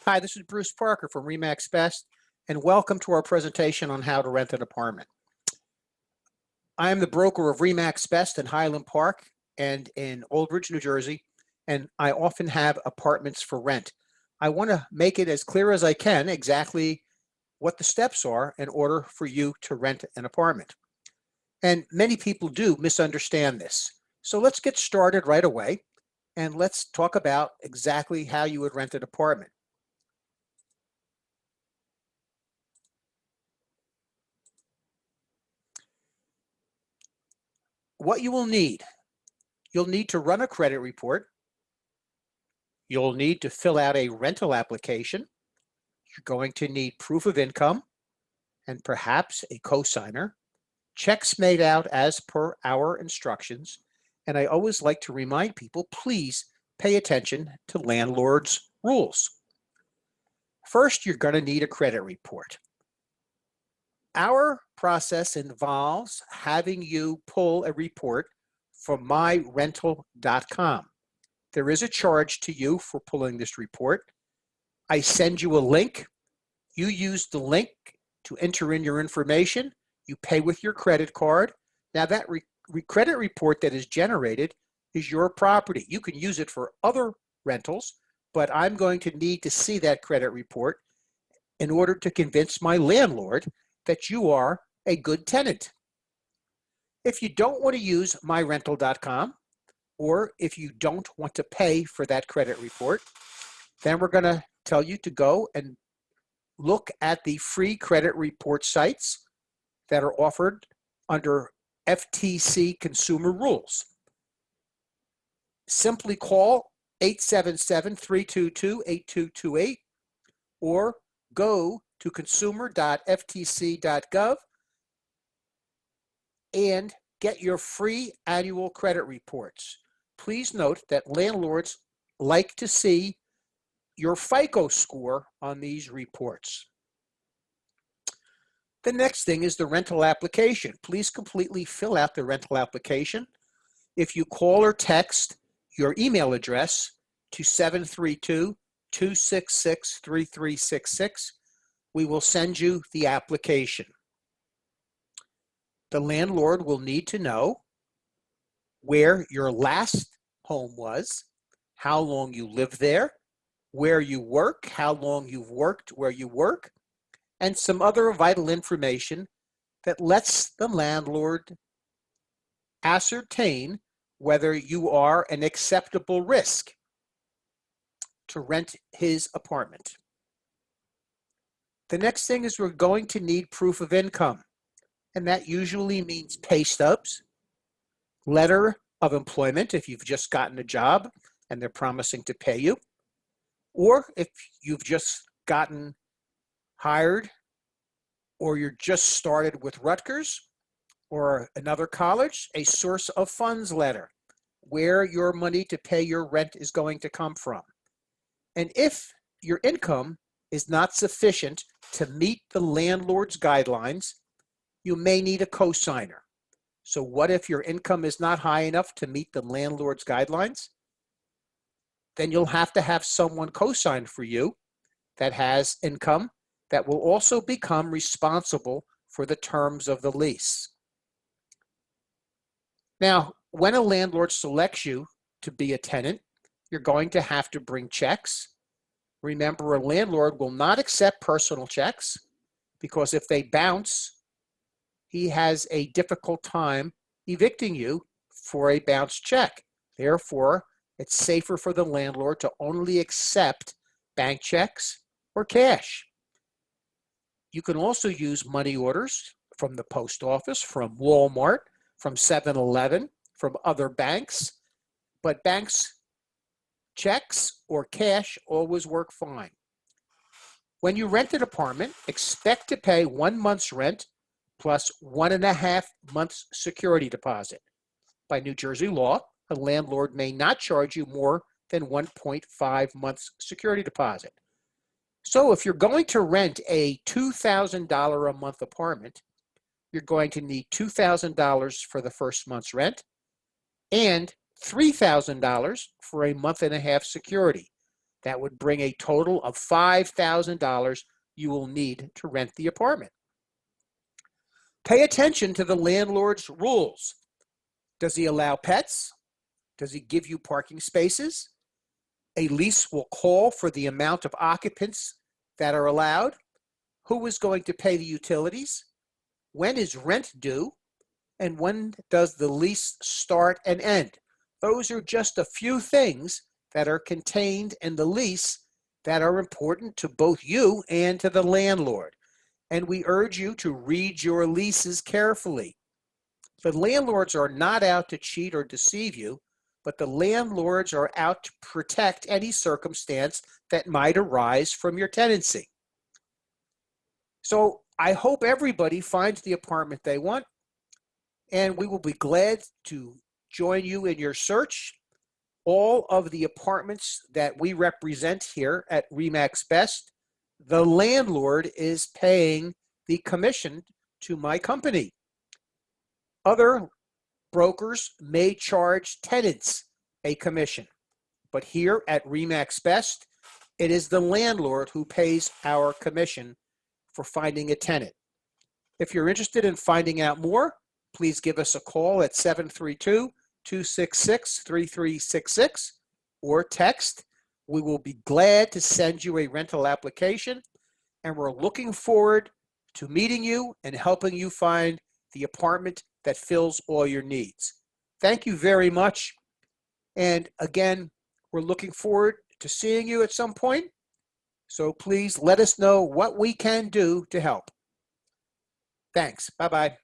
Hi, this is Bruce Parker from RE/MAX Best, and welcome to our presentation on how to rent an apartment. I am the broker of RE/MAX Best in Highland Park and in Old Bridge, New Jersey, and I often have apartments for rent. I want to make it as clear as I can exactly what the steps are in order for you to rent an apartment. And many people do misunderstand this. So let's get started right away, and let's talk about exactly how you would rent an apartment. What you will need, you'll need to run a credit report. You'll need to fill out a rental application. You're going to need proof of income and perhaps a cosigner. Checks made out as per our instructions. And I always like to remind people, please pay attention to landlord's rules. First, you're going to need a credit report. Our process involves having you pull a report from myrental.com. There is a charge to you for pulling this report. I send you a link. You use the link to enter in your information. You pay with your credit card. Now that credit report that is generated is your property. You can use it for other rentals, but I'm going to need to see that credit report in order to convince my landlord that you are a good tenant. If you don't want to use myrental.com, or if you don't want to pay for that credit report, then we're going to tell you to go and look at the free credit report sites that are offered under FTC consumer rules. Simply call 877-322-8228 or go to consumer.ftc.gov and get your free annual credit reports. Please note that landlords like to see your FICO score on these reports. The next thing is the rental application. Please completely fill out the rental application. If you call or text your email address to 732-266-3366, we will send you the application. The landlord will need to know where your last home was, how long you lived there, where you work, how long you've worked where you work, and some other vital information that lets the landlord ascertain whether you are an acceptable risk to rent his apartment. The next thing is we're going to need proof of income, and that usually means pay stubs, letter of employment if you've just gotten a job and they're promising to pay you, or if you've just gotten hired or you're just started with Rutgers or another college, a source of funds letter, where your money to pay your rent is going to come from. And if your income is not sufficient to meet the landlord's guidelines, you may need a cosigner. So what if your income is not high enough to meet the landlord's guidelines? Then you'll have to have someone cosign for you that has income that will also become responsible for the terms of the lease. Now, when a landlord selects you to be a tenant, you're going to have to bring checks. Remember, a landlord will not accept personal checks because if they bounce, he has a difficult time evicting you for a bounced check. Therefore, it's safer for the landlord to only accept bank checks or cash. You can also use money orders from the post office, from Walmart, from 7-Eleven, from other banks, but banks, checks, or cash always work fine. When you rent an apartment, expect to pay 1 month's rent plus 1.5 months security deposit. By New Jersey law, a landlord may not charge you more than 1.5 months security deposit. So if you're going to rent a $2,000 a month apartment, you're going to need $2,000 for the first month's rent and $3,000 for a month and a half security. That would bring a total of $5,000 you will need to rent the apartment. Pay attention to the landlord's rules. Does he allow pets? Does he give you parking spaces? A lease will call for the amount of occupants that are allowed. Who is going to pay the utilities? When is rent due? And when does the lease start and end? Those are just a few things that are contained in the lease that are important to both you and to the landlord. And we urge you to read your leases carefully. The landlords are not out to cheat or deceive you, but the landlords are out to protect any circumstance that might arise from your tenancy. So I hope everybody finds the apartment they want, and we will be glad to join you in your search. All of the apartments that we represent here at RE/MAX Best, the landlord is paying the commission to my company. Other brokers may charge tenants a commission, but here at RE/MAX Best, it is the landlord who pays our commission for finding a tenant. If you're interested in finding out more, please give us a call at 732-266-3366 or text. We will be glad to send you a rental application, and we're looking forward to meeting you and helping you find the apartment that fills all your needs. Thank you very much. And again, we're looking forward to seeing you at some point. So please let us know what we can do to help. Thanks. Bye-bye.